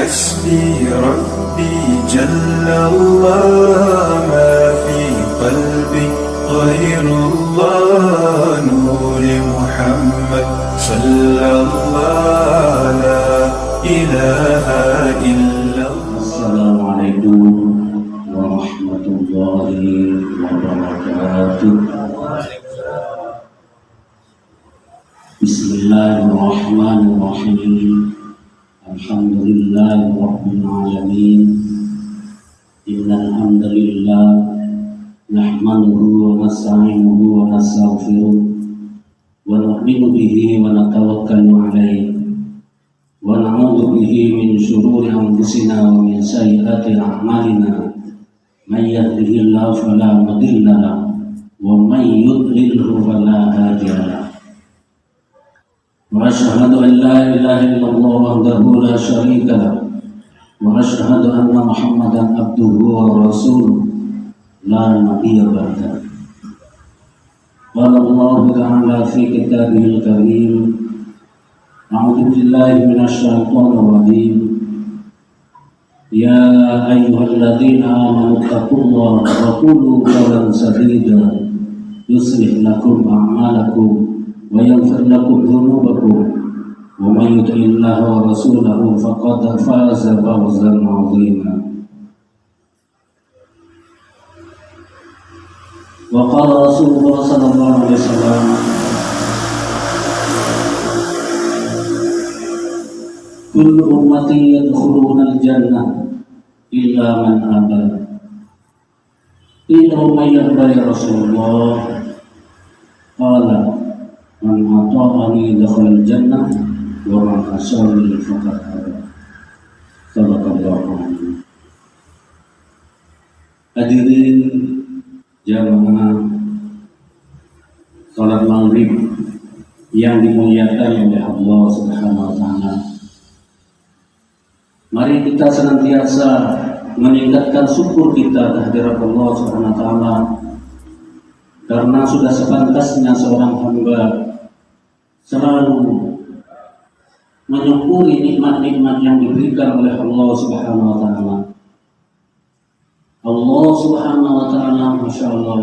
حسبي ربي جل الله ما في قلبي غير الله نور محمد صلى الله لا إله إلا الله. السلام عليكم ورحمة الله وبركاته. بسم الله الرحمن الرحيم. الحمد لله رب العالمين. إن الحمد لله نحمده ونستعينه ونستغفره ونؤمن به ونتوكل عليه ونعوذ به من شرور أنفسنا ومن سيئات أعمالنا. من يهده الله فلا مضل له ومن يضلله فلا هادي له. وأشهد أن لا إله إلا الله وحده لا شريك له وأشهد أن محمدا عبده ورسوله لا نبي بعده. قال الله تعالى في كتابه الكريم: أعوذ بالله من الشيطان الرجيم. يا أيها الذين آمنوا اتقوا الله وقولوا قولا سديدا يصلح لكم أعمالكم ويغفر لكم ذنوبكم ومن يطع الله ورسوله فقد فاز فوزا عظيما. وقال رسول الله صلى الله عليه وسلم: كل أمتي يدخلون الجنة إلا من أبى. قيل ومن يأبى يا رسول الله؟ قال: من أطاعني دخل الجنة ومن عصاني فقد أبى. صدق الله العظيم. Hadirin jamaah salat maghrib yang dimuliakan oleh Allah Subhanahu wa taala. Mari kita senantiasa meningkatkan syukur kita kehadirat Allah Subhanahu wa taala, karena sudah sepantasnya seorang hamba selalu menyukuri nikmat-nikmat yang diberikan oleh Allah Subhanahu wa taala. Allah Subhanahu wa taala Masya Allah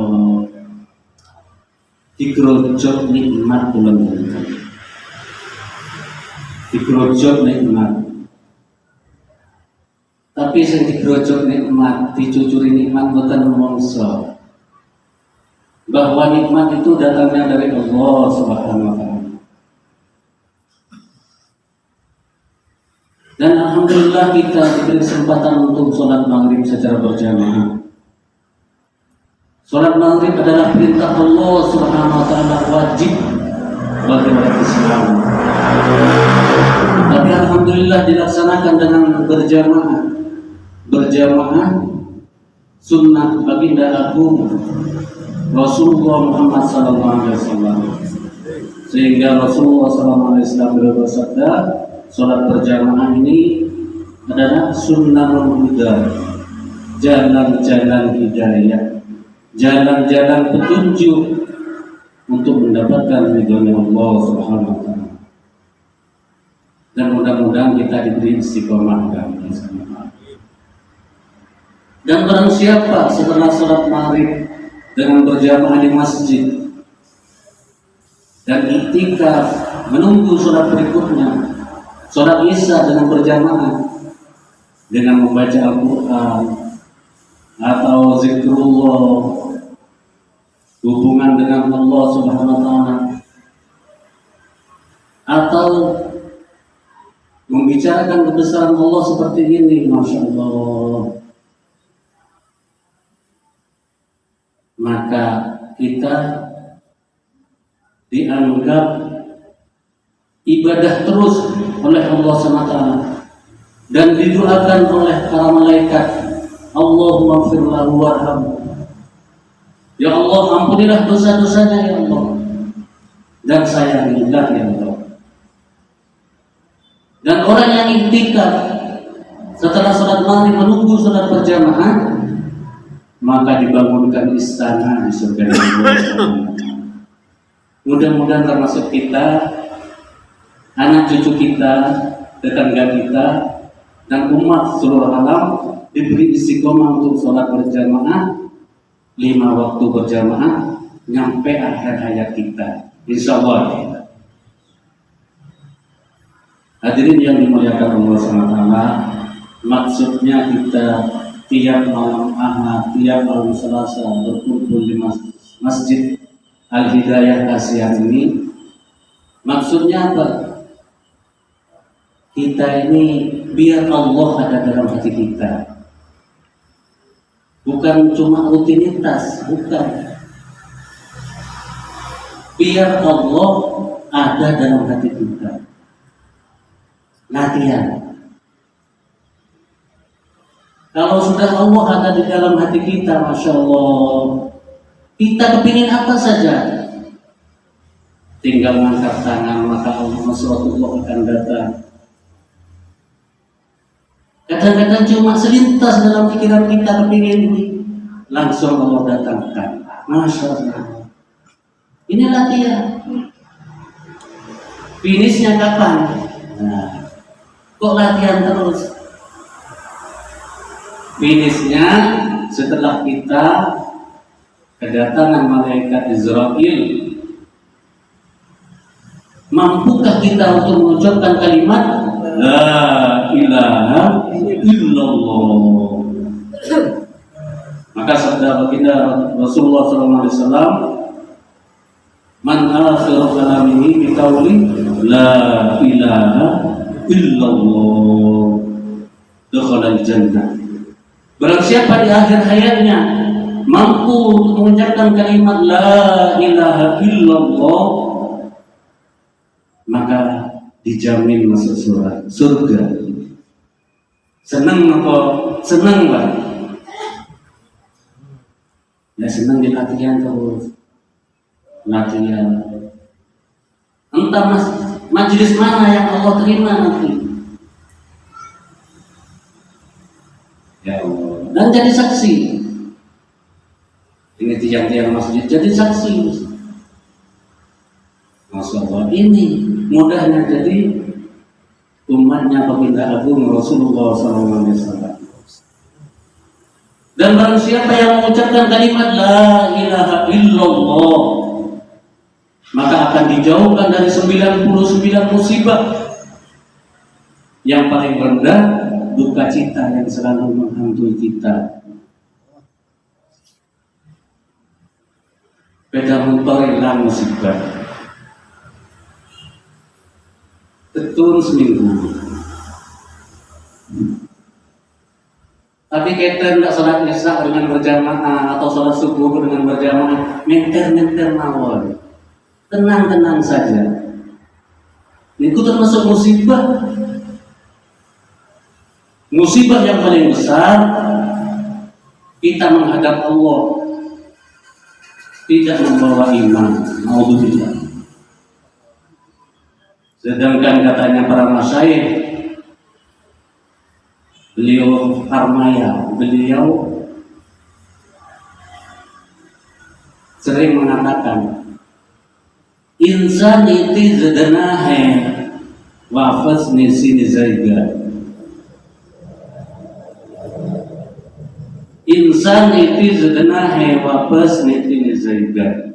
digerojok nikmat bulan digerojok nikmat. Tapi sing digerojok nikmat, dicucuri nikmat boten mongso, bahwa nikmat itu datangnya dari Allah Subhanahu wa taala. Dan alhamdulillah kita diberi kesempatan untuk sholat maghrib secara berjamaah. Sholat maghrib adalah perintah Allah Subhanahu wa taala, wajib bagi umat Islam. Tapi alhamdulillah dilaksanakan dengan berjamaah sunnah baginda agung Rasulullah Muhammad SAW. Sehingga Rasulullah SAW bersabda, sholat berjamaah ini adalah sunnahul huda, jalan-jalan hidayah, jalan-jalan petunjuk untuk mendapatkan ridhonya Allah Subhanahu wa taala. Dan mudah-mudahan kita diberi istiqomah dan barang siapa setelah sholat maghrib dengan berjamaah di masjid dan iktikaf menunggu sholat berikutnya, sholat isya dengan berjamaah dengan membaca Al-Quran atau zikrullah, hubungan dengan Allah Subhanahu wa taala, atau membicarakan kebesaran Allah seperti ini, Masya Allah, maka kita dianggap ibadah terus oleh Allah SWT dan didoakan oleh para malaikat, Allahumma ighfir lahu warhamhu, ya Allah ampunilah dosa-dosanya ya Allah, dan sayangilah ya Allah. Dan orang yang iktikaf setelah sholat maghrib menunggu sholat berjamaah, maka dibangunkan istana di surga Allah. Mudah-mudahan termasuk kita, anak cucu kita, tetangga kita dan umat seluruh alam diberi istiqomah untuk sholat berjamaah 5 waktu berjamaah nyampe akhir hayat kita, insya Allah. Hadirin yang dimuliakan Allah SWT, maksudnya kita tiap malam Ahad, tiap malam Selasa berkumpul di Masjid Al-Hidayah Kasihan ini, maksudnya apa? Kita ini biar Allah ada dalam hati kita, bukan cuma rutinitas, bukan. Biar Allah ada dalam hati kita. Latihan. Kalau sudah Allah ada di dalam hati kita, Masya Allah, kita kepingin apa saja, tinggal mengangkat tangan, maka Allah Rasulullah akan datang. Kadang-kadang cuma selintas dalam pikiran kita kepingin ini, langsung Allah datangkan. Masya Allah. Ini latihan. Finishnya kapan? Nah, kok latihan terus? Finishnya setelah kita kedatangan malaikat Israel. Mampukah kita untuk mengucapkan kalimat La ilaha illallah? Maka sabda baginda Rasulullah SAW, man akhiru kalamihi biqauli la ilaha illallah dakhala al-jannah. Barang siapa di akhir hayatnya mampu untuk mengucapkan kalimat la ilaha illallah, maka dijamin masuk surga. Senang apa? Senang lah. Ya senang di latihan terus. Latihan. Entah majelis mana yang Allah terima nanti. Ya Allah. Dan jadi saksi. Ini tiang-tiang masjid jadi saksi. Masya Allah, ini mudahnya jadi umatnya baginda agung Rasulullah SAW. Dan barang siapa yang mengucapkan kalimat la ilaha illallah, maka akan dijauhkan dari 99 musibah. Yang paling rendah duka cita yang selalu menghantui kita. Beda motor hilang musibah. Betul seminggu. Tapi kita tidak sholat isya dengan berjamaah atau sholat subuh dengan berjamaah, menter mawon, tenang saja. Itu termasuk musibah. Musibah yang paling besar kita menghadap Allah tidak membawa iman. Alhamdulillah. Sedangkan katanya para masyayikh, beliau sering mengatakan insan itu zedanahe wafas nisi nizaiga. Insan itu zedanahe wafas nisi nizaiga.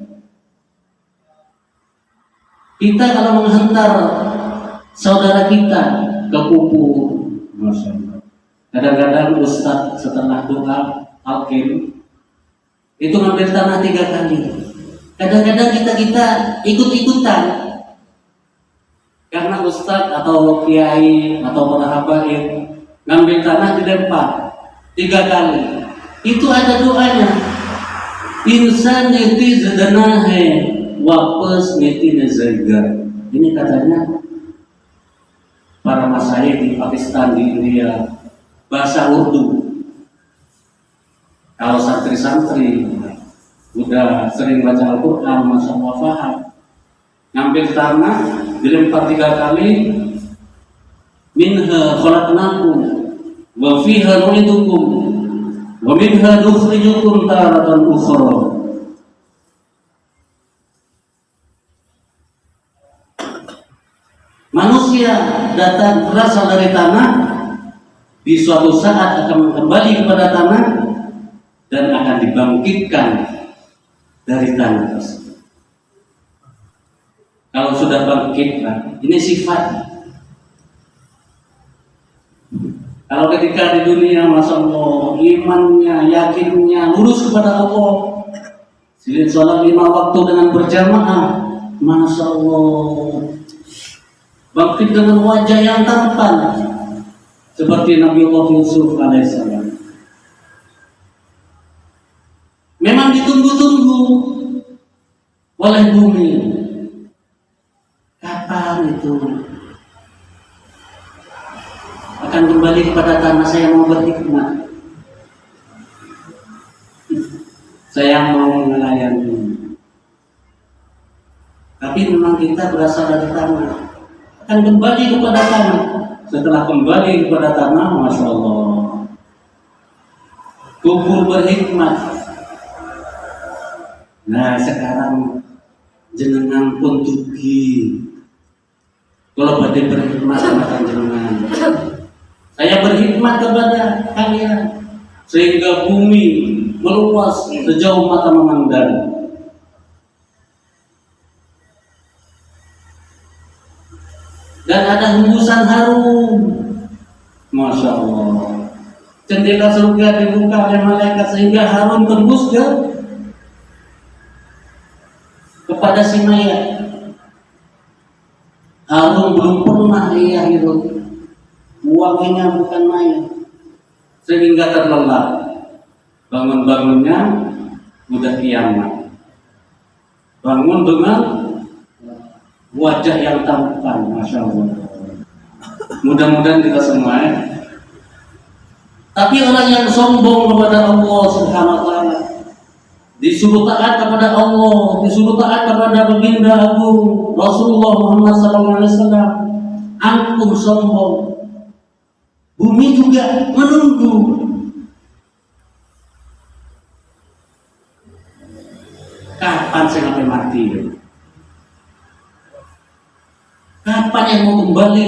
Kita kalau menghantar saudara kita ke kubur, Masya Allah. Kadang-kadang Ustaz setelah doa Al-Qim itu ngambil tanah 3 kali. Kadang-kadang kita ikut-ikutan karena Ustaz atau kiai atau para habaib ngambil tanah dilempar 3 kali. Itu ada doanya. Insan niti zadanahe wapes niti nezaiga. Ini katanya para masyayikh di Pakistan, di India, bahasa Urdu. Kalau santri-santri udah sering baca Al-Quran, Masya Allah paham. Ngambil tanah dilempar 3 kali. Minha khalaqnakum wa fiha nu'idukum wa minha nukhrijukum taratan ukhra. Manusia datang berasal dari tanah, di suatu saat akan kembali kepada tanah dan akan dibangkitkan dari tanah tersebut. Kalau sudah bangkit, ini sifat. Kalau ketika di dunia, masya Allah, imannya, yakinnya, lurus kepada Allah, silin sholat 5 waktu dengan berjamaah, masya Allah, bangkit dengan wajah yang tampan, seperti Nabi Allah Yusuf alaihissalam. Memang ditunggu-tunggu oleh bumi. Kapan itu akan kembali kepada tanah? Saya mau berhikmat, saya mau melayani. Tapi memang kita berasal dari tanah, akan kembali kepada tanah. Setelah kembali kepada tanah, masya Allah, kubur berhikmat. Nah sekarang jenengan pun tugi, kalau badai berhikmat sama jenengan. Saya berhikmat kepada kalian sehingga bumi meluas sejauh mata memandang. Dan ada hembusan harum, masya Allah. Jendela surga dibuka oleh malaikat sehingga harum tembus kepada si mayat. Harum belum pernah ia hidup, wanginya bukan main, sehingga terlelap. Bangun-bangunnya udah kiamat. Bangun dengan wajah yang tampan, masya Allah. Mudah-mudahan kita semua Tapi orang yang sombong kepada Allah Subhanahu wa taala, disuruh taat kepada Allah, disuruh taat kepada baginda agung Rasulullah Muhammad SAW, angkuh sombong. Bumi juga menunggu. Kapan saya sampai mati? Kapan yang mau kembali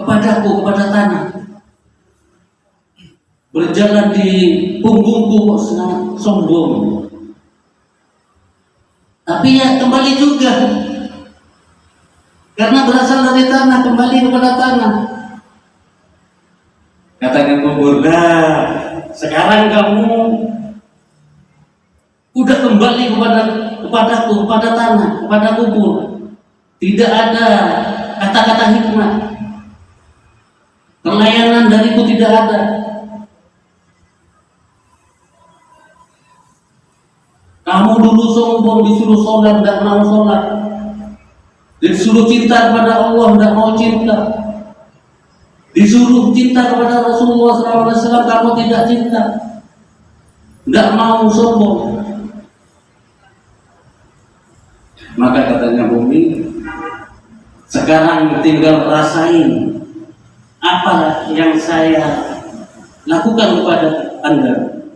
kepadaku, kepada tanah? Berjalan di punggungku kok sangat sombong. Tapi ya kembali juga, karena berasal dari tanah, kembali kepada tanah. Katakan kubur, sekarang kamu udah kembali kepadaku, kepada tanah, kepada kubur. Tidak ada kata-kata hikmah, pelayanan dariku tidak ada. Kamu dulu sombong, disuruh sholat, tidak mau sholat. Disuruh cinta kepada Allah, tidak mau cinta. Disuruh cinta kepada Rasulullah SAW, kamu tidak cinta, tidak mau, sombong. Maka katanya bumi, sekarang tinggal rasain apa yang saya lakukan kepada Anda.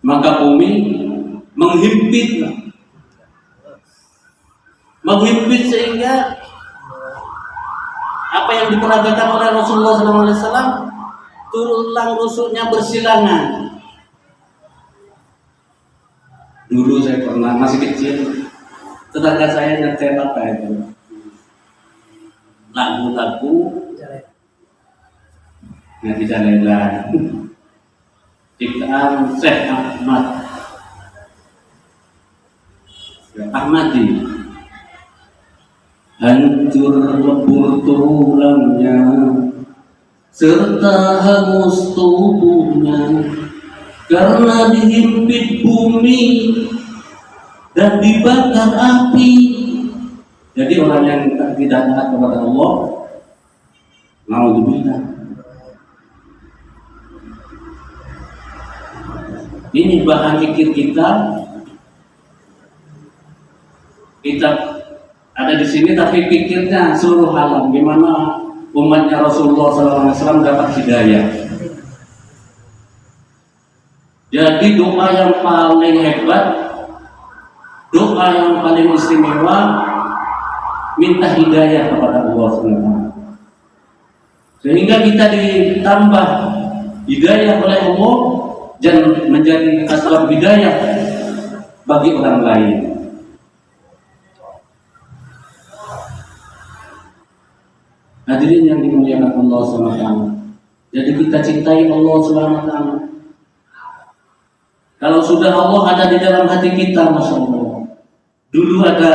Maka bumi menghimpit sehingga apa yang diperagakan oleh Rasulullah SAW, tulang rusuknya bersilangan. Dulu saya pernah masih kecil, tetangga saya nyetel apa itu, lagu-lagu yang tidak lelah, ciptaan Syekh Ahmadi. Hancur lebur tulangnya serta hangus tubuhnya karena dihimpit bumi dan dibakar api. Jadi orang yang tidak taat kepada Allah, naudzubillah, ini bahan pikir kita ada di sini, tapi pikirnya seluruh alam. Gimana umatnya Rasulullah SAW dapat hidayah. Jadi doa yang paling hebat, doa yang paling istimewa, minta hidayah kepada Allah SWT. sehingga kita ditambah hidayah oleh Allah dan menjadi asbab hidayah bagi orang lain. Hadirin yang dimuliakan Allah SWT, jadi kita cintai Allah SWT. Kalau sudah Allah ada di dalam hati kita, Masya Allah. Dulu ada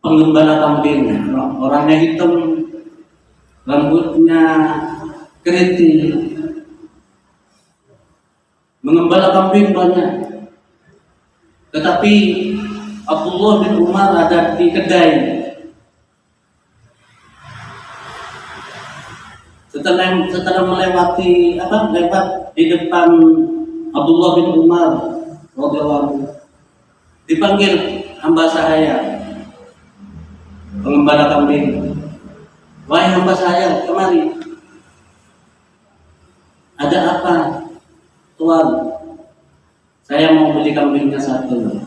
penggembala kambing, orangnya hitam, rambutnya keriting, mengembala kambing banyak. Tetapi Abdullah bin Umar ada di kedai. Setelah melewati lewat di depan Abdullah bin Umar radhiyallahu, dipanggil hamba saya, pengembala kambing. Wahai hamba saya, kemari. Ada apa, Tuan? Saya mau beli kambingnya satu.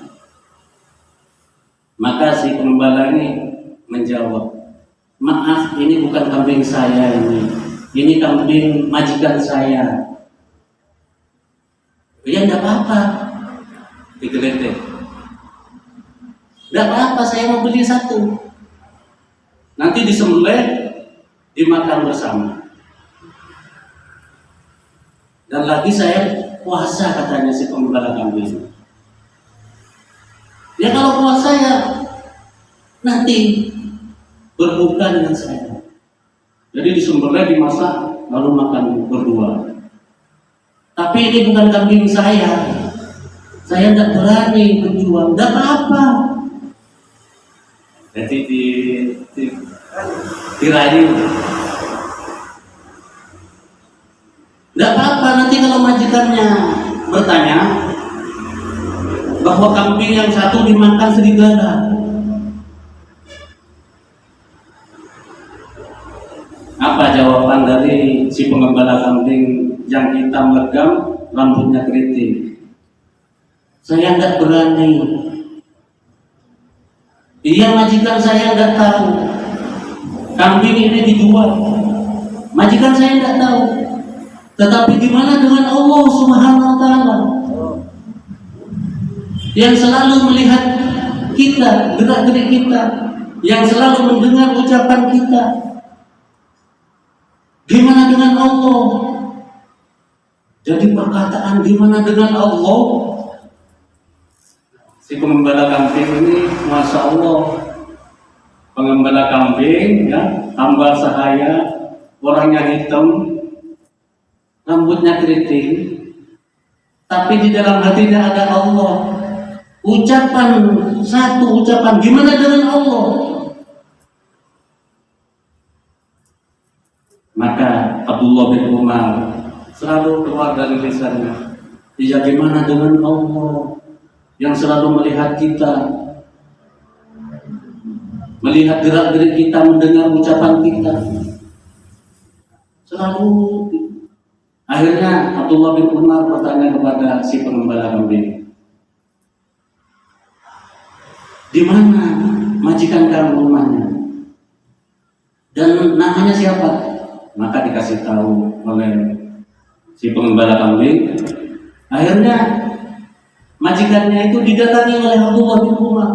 Maka si pengembala ini menjawab, maaf, ini bukan kambing saya ini kambing majikan saya. Ya enggak apa-apa, digeletek. Enggak apa-apa, saya mau beli satu. Nanti disembelih, dimakan bersama. Dan lagi saya puasa, katanya si pengembala kambing. Ya kalau puasa ya nanti berbuka dengan saya. Jadi disembelih, dimasak, lalu makan berdua. Tapi ini bukan kambing saya tidak berani berjuang. Tidak apa-apa. Jadi dirayu. Tidak apa-apa, nanti kalau majikannya bertanya bahwa kambing yang satu dimakan serigala, apa jawaban dari si pengembala kambing yang hitam legam, rambutnya keriting? Saya tidak berani. Iya, majikan saya tidak tahu kambing ini dijual. Majikan saya tidak tahu. Tetapi gimana dengan Allah Subhanahu wa Ta'ala yang selalu melihat kita, gerak-gerik kita, yang selalu mendengar ucapan kita? Gimana dengan Allah? Jadi perkataan gimana dengan Allah? Si pengembala kambing ini, Masya Allah, pengembala kambing, ya, hamba sahaya, orangnya hitam, rambutnya keriting, tapi di dalam hatinya ada Allah. Satu ucapan, gimana dengan Allah? Maka Abdullah bin Umar selalu keluar dari lisannya, ya gimana dengan Allah yang selalu melihat kita, melihat gerak-gerik kita, mendengar ucapan kita. Selalu. Akhirnya Abdullah bin Umar bertanya kepada si pengembala kambing, di mana majikan kamu rumahnya? Dan namanya siapa? Maka dikasih tahu oleh si pengembala kambing. Akhirnya majikannya itu didatangi oleh Abdullah bin Umar.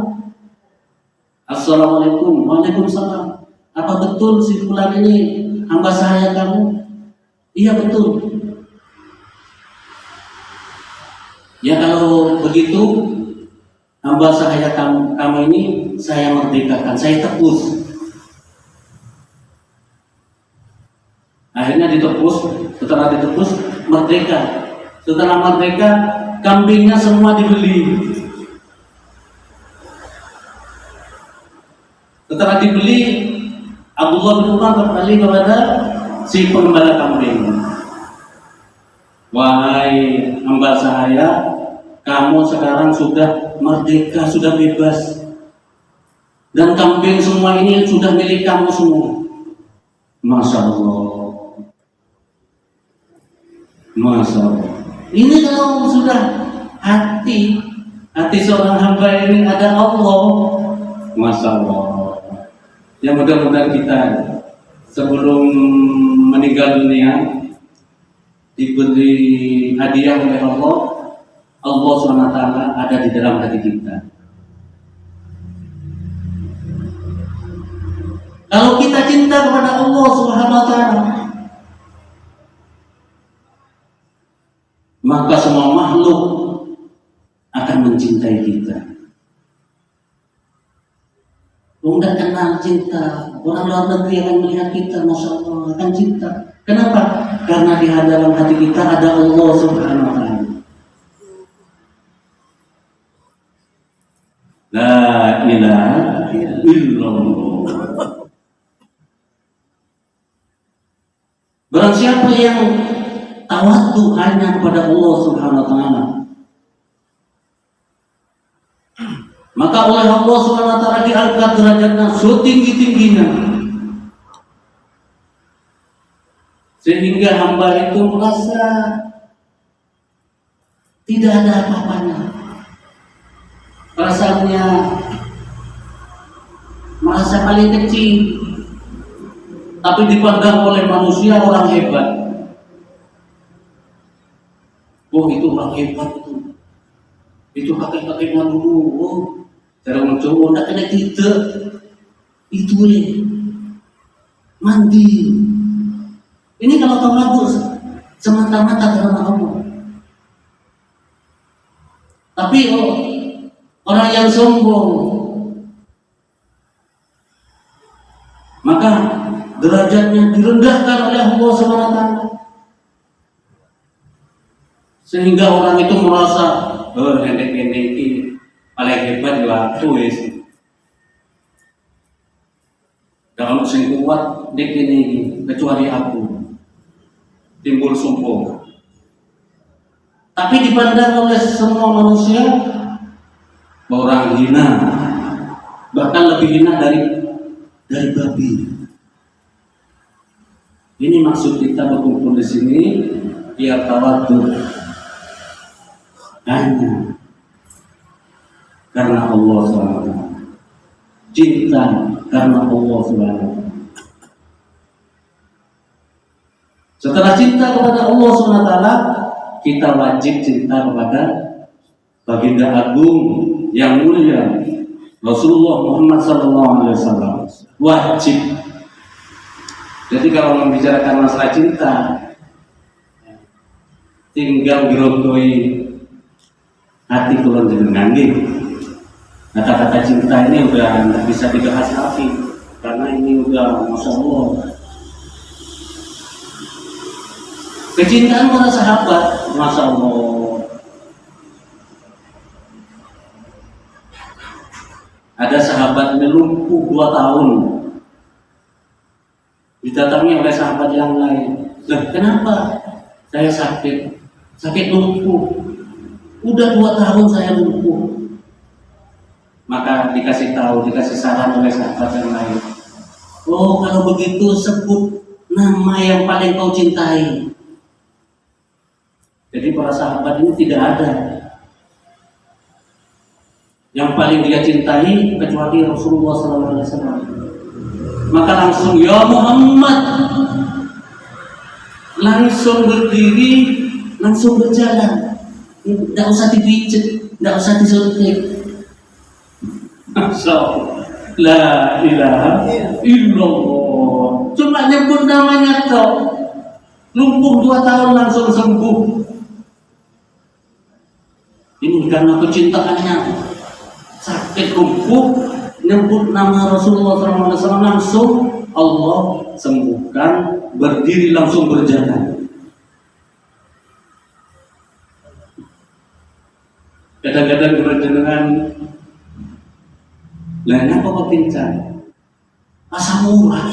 Assalamualaikum. Waalaikumsalam. Apa betul si fulan ini hamba sahaya kamu? Iya betul. Ya kalau begitu, hamba sahaya kamu ini saya merdekakan, saya tebus. Akhirnya ditebus, setelah ditebus merdeka. Setelah merdeka, kambingnya semua dibeli. Setelah dibeli, Abdullah bin Umar berkali kepada si pengembala kambing, wahai hamba sahaya, kamu sekarang sudah merdeka, sudah bebas, dan kambing semua ini sudah milik kamu semua. Masya Allah, Masya Allah. Ini kalau sudah hati seorang hamba ini ada Allah, Masya Allah. Ya mudah-mudahan kita sebelum meninggal dunia diberi hadiah oleh Allah, Allah SWT ada di dalam hati kita. Kalau kita cinta kepada Allah SWT, maka semua makhluk akan mencintai kita. Tidak kenal cinta, orang luar negeri akan melihat kita, Masya Allah, akan cinta. Kenapa? Karena di dalam hati kita ada Allah Subhanahu wa Ta'ala. La ilaha illallah. Barang siapa yang tawadhu hanya kepada Allah Subhanahu wa Ta'ala, maka oleh Allah Subhanahu wa Ta'ala diangkat derajatnya setinggi-tingginya, sehingga hamba itu merasa tidak ada apa-apanya. Perasaannya merasa paling kecil, tapi dipandang oleh manusia orang hebat. Oh, itu orang hebat itu kakek-kakeknya dulu. Oh, cara mencoba nak kena kita itu mandi. Ini kalau tawadhu semata-mata karena Allah. Tapi orang yang sombong, maka derajatnya direndahkan oleh Allah SWT, sehingga orang itu merasa hendek-hendek ini paling hebat di waktu es. Dalam sing kuat dek ini kecuali aku, timbul sombong. Tapi dipandang oleh semua manusia orang hina, bahkan lebih hina dari babi. Ini maksud kita berkumpul di sini biar tawadhu hanya karena Allah SWT, cinta karena Allah SWT. Setelah cinta kepada Allah SWT, kita wajib cinta kepada baginda agung yang mulia Rasulullah Muhammad SAW. Wajib. Jadi kalau membicarakan masalah cinta, tinggal dirogoi hati kulon jenengan nggih. Kata-kata cinta ini udah tidak bisa dibahas lagi, karena ini udah Masya Allah. Kecintaan para sahabat, Masya Allah. Ada sahabat ini lumpuh 2 tahun, didatangi oleh sahabat yang lain. Loh, kenapa? Saya sakit lumpuh. Udah 2 tahun saya lumpuh. Maka dikasih saran oleh sahabat yang lain. Oh, kalau begitu sebut nama yang paling kau cintai. Jadi para sahabat ini tidak ada yang paling dia cintai kecuali Rasulullah SAW. Maka langsung ya Muhammad, langsung berdiri, langsung berjalan. Tidak usah dipijet, tidak usah disuntik. Masya Allah, la ilaha illallah. Cuma nyebut namanya toh, lumpuh 2 tahun langsung sembuh. Ini karena kecintaannya, sakit lumpuh, nyebut nama Rasulullah SAW, langsung Allah sembuhkan, berdiri langsung berjalan. Kadang-kadang berjenengan lainnya apa pincang? Asam urat.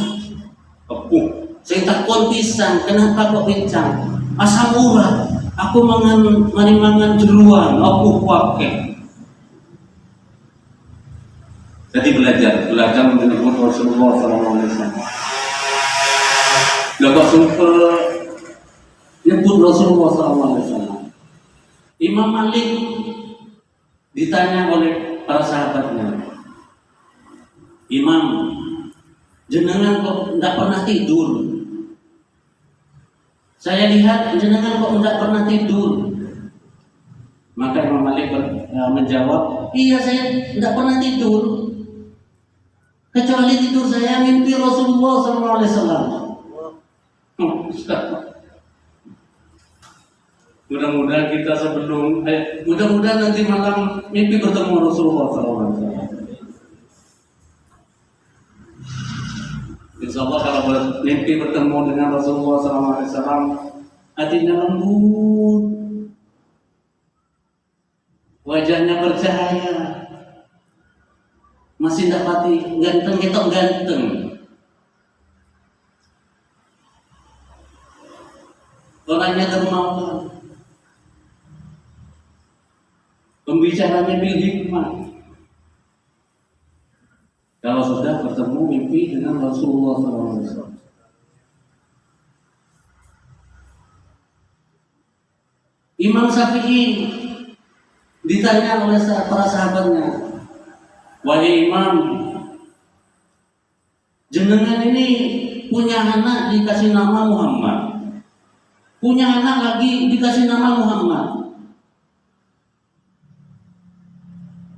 Saya takut pisang, kenapa kok pincang? Asam urat. Aku mangan jeruan, aku pakai. Jadi belajar menyebut Rasulullah SAW. Lalu super nyebut Rasulullah SAW. Imam Malik ditanya oleh para sahabatnya, Imam, jenengan kok tidak pernah tidur? Saya lihat jenengan kok tidak pernah tidur. Maka Imam Malik menjawab, iya saya tidak pernah tidur. Kecuali tidur saya mimpi Rasulullah SAW. Mudah-mudahan kita mudah-mudahan nanti malam mimpi bertemu Rasulullah SAW. Insya Allah kalau mimpi bertemu dengan Rasulullah SAW, hatinya lembut, wajahnya bercahaya, masih tidak pati ganteng ketok ganteng. Orangnya dermawan, pembicaranya bil hikmah. Kalau sudah bertemu mimpi dengan Rasulullah SAW. Imam Syafi'i ditanya oleh para sahabatnya, wahai Imam, jenengan ini punya anak dikasih nama Muhammad, punya anak lagi dikasih nama Muhammad,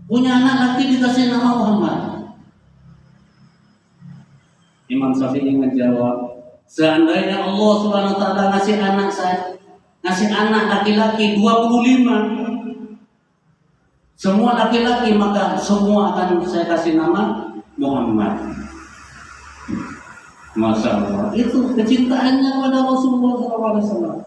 punya anak lagi dikasih nama Muhammad. Imam Syafi'i menjawab, seandainya Allah Subhanahu wa taala ngasih anak laki-laki 25, semua laki-laki, maka semua akan saya kasih nama Muhammad. Masya Allah, itu kecintaannya kepada Rasulullah SAW.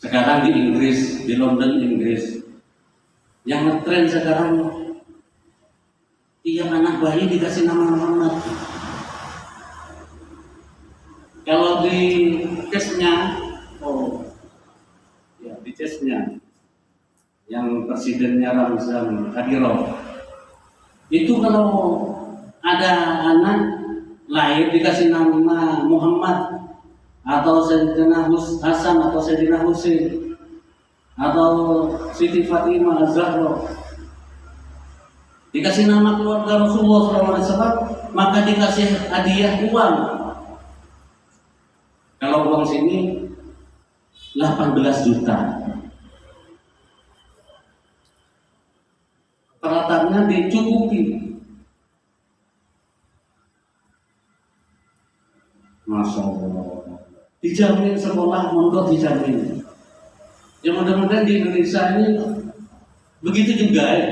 Sekarang di Inggris, di London, Inggris, yang ngetren sekarang tiap anak bayi dikasih nama Muhammad. Kalau di case-nya, di case-nya yang presidennya Ramzan Kadyrov, itu kalau ada anak lahir dikasih nama Muhammad, atau Sayyidina Hasan atau Sayyidina Husain atau Siti Fatimah Az-Zahra, dikasih nama keluarga Rasulullah SAW, maka dikasih hadiah uang. Kalau uang sini 18 juta. Peralatannya dicukupi. Masya Allah. Dijamin sekolah, mondok dijamin. Ya mudah-mudahan di Indonesia ini begitu juga ya.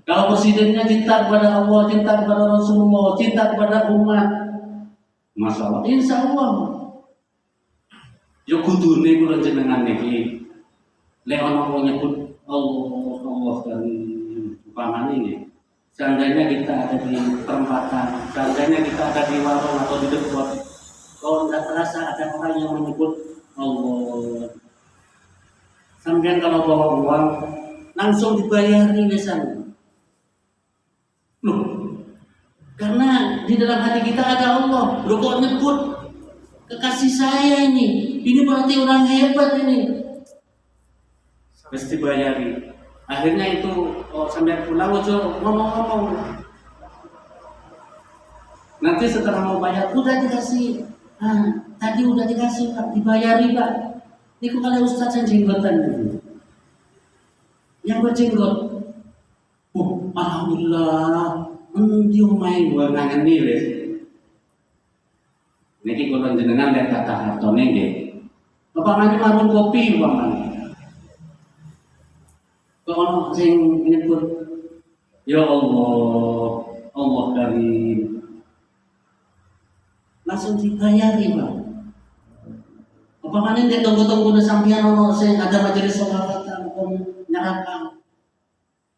Kalau presidennya cinta kepada Allah, cinta kepada Rasulullah, cinta kepada umat, Masya Allah, insya Allah. Ya kudune kula jenengan niki. Lek ana wong nyebut Allah kali umpamane nggih. Seandainya kita ada di perempatan, seandainya kita ada di warung atau di depan, kalau tidak terasa ada orang yang menyebut Allah. Sampai kalau bawa uang langsung dibayari biasanya. Loh, karena di dalam hati kita ada Allah. Loh kok nyebut kekasih saya ini berarti orang hebat ini. Harus dibayari. Akhirnya itu sampai pulang ngomong-ngomong. Nanti setelah mau bayar udah dikasih. Tadi udah dikasih Pak, dibayari Pak. Ini kok kali Ustaz yang jenggotan ini. Yang berjenggot. Alhamdulillah. Dia main gua ngangeni wis. Niki kula jenengan lihat kata hartone nggih. Upamane warung kopi upamane. Kok ono sing nyebut ya Allah, Allah Karim. Langsung dibayari, Pak. Upamane nek tunggu-tunggu sampeyan ono sing ada majelis sholawatan nyarakan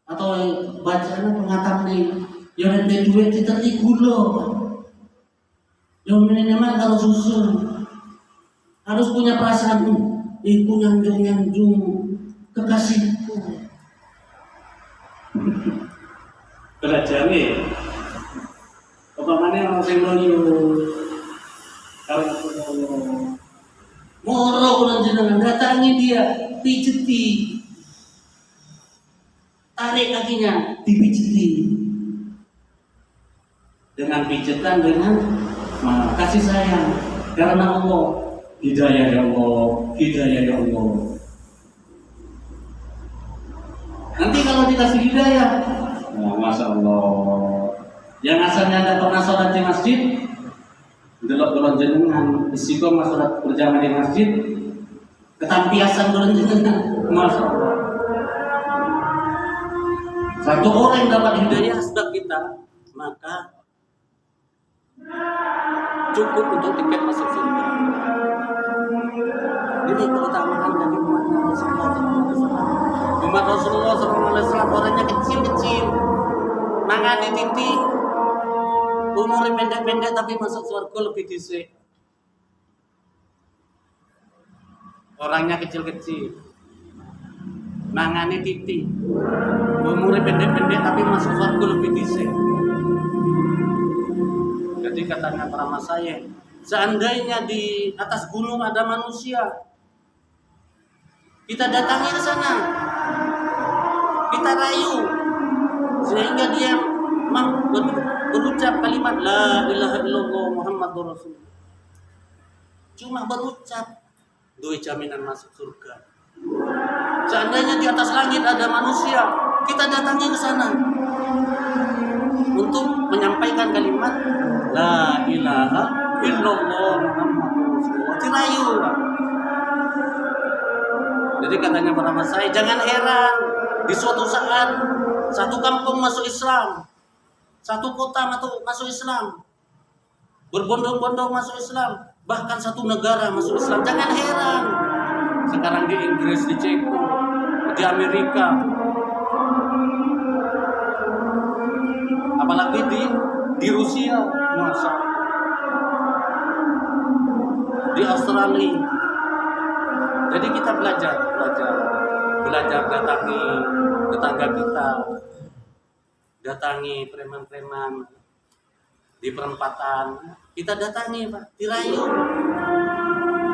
atau bacaan pengatamne ya nek duit diterti gula, Pak. Yang minimal kalau susun harus punya perasaan iku nyanjung kekasihku. Belajar nih. Upamane orang sing loyo kalau moro kula jenengan datangi dia, pijeti. Tarik kakinya, dipijeti. Dengan dengan pijetan, dengan kasih sayang. Karena Allah, hidayah ya Allah, hidayah ya Allah. Nanti kalau dikasih hidayah, masya Allah. Yang asalnya tidak pernah sholat di masjid, delok golon jenengan, istiqomah sholat berjamaah di masjid, ketampiasan golon jenengan, masya Allah. Satu orang yang dapat hidayah sebab kita, maka cukup untuk tiket masuk surga. Ini keutamaan dari umat Rasulullah SAW. Umat Rasulullah SAW orangnya kecil-kecil, mangani titik, umurnya pendek-pendek tapi masuk surga lebih dhisik. Orangnya kecil-kecil, mangani titik, umurnya pendek-pendek tapi masuk surga lebih dhisik. Jadi katanya para masyayikh, seandainya di atas gunung ada manusia, kita datangi ke sana, kita rayu sehingga dia berucap kalimat la ilaha illallah Muhammadur Rasulullah. Cuma berucap, dua jaminan masuk surga. Seandainya di atas langit ada manusia, kita datangi ke sana untuk menyampaikan kalimat la ilaha illallah Muhammadur Rasulullah. Dirayu. Jadi katanya para masyayikh, jangan heran di suatu saat satu kampung masuk Islam, satu kota masuk Islam, berbondong-bondong masuk Islam, bahkan satu negara masuk Islam. Jangan heran. Sekarang di Inggris, di Ceko, di Amerika, apalagi di Rusia, masa di Australia. Jadi kita belajar datangi tetangga kita, datangi preman-preman di perempatan, kita datangi Pak, dirayu.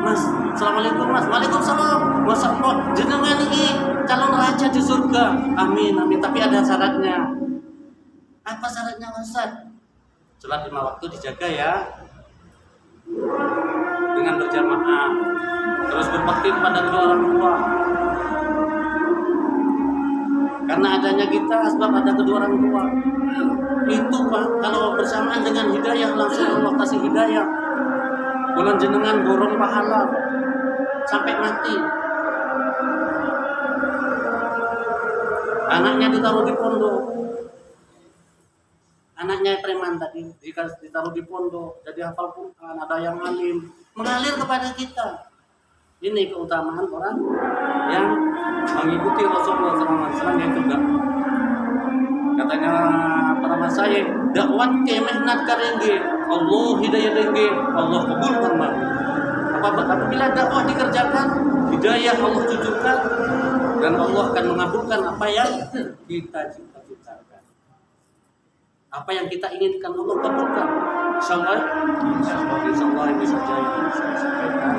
Mas, assalamualaikum Mas, waalaikumsalam, masya Allah, jenengan ini calon raja di surga, amin amin. Tapi ada syaratnya. Apa syaratnya Ustaz? Sholat 5 waktu dijaga ya, dengan berjamaah, terus berbakti kepada kedua orang tua. Karena adanya kita sebab ada kedua orang tua. Itu Pak, kalau bersamaan dengan hidayah langsung Allah kasih hidayah. Bulan jenengan borong pahala sampai mati. Anaknya ditaruh di pondok. Anaknya preman tadi ditaruh di pondok, jadi hafal Quran, ada yang alim, mengalir kepada kita. Ini keutamaan orang yang mengikuti Rasulullah SAW yang juga. Katanya para masyayikh, dakwat ke mehnat karenge, Allah hidayah denge, Allah kabulkan mah. Apabila dakwah dikerjakan, hidayah Allah cucurkan, dan Allah akan mengabulkan apa yang kita cita-citakan. Apa yang kita inginkan Allah kabulkan. Insyaallah ini saja yang bisa saya sampaikan.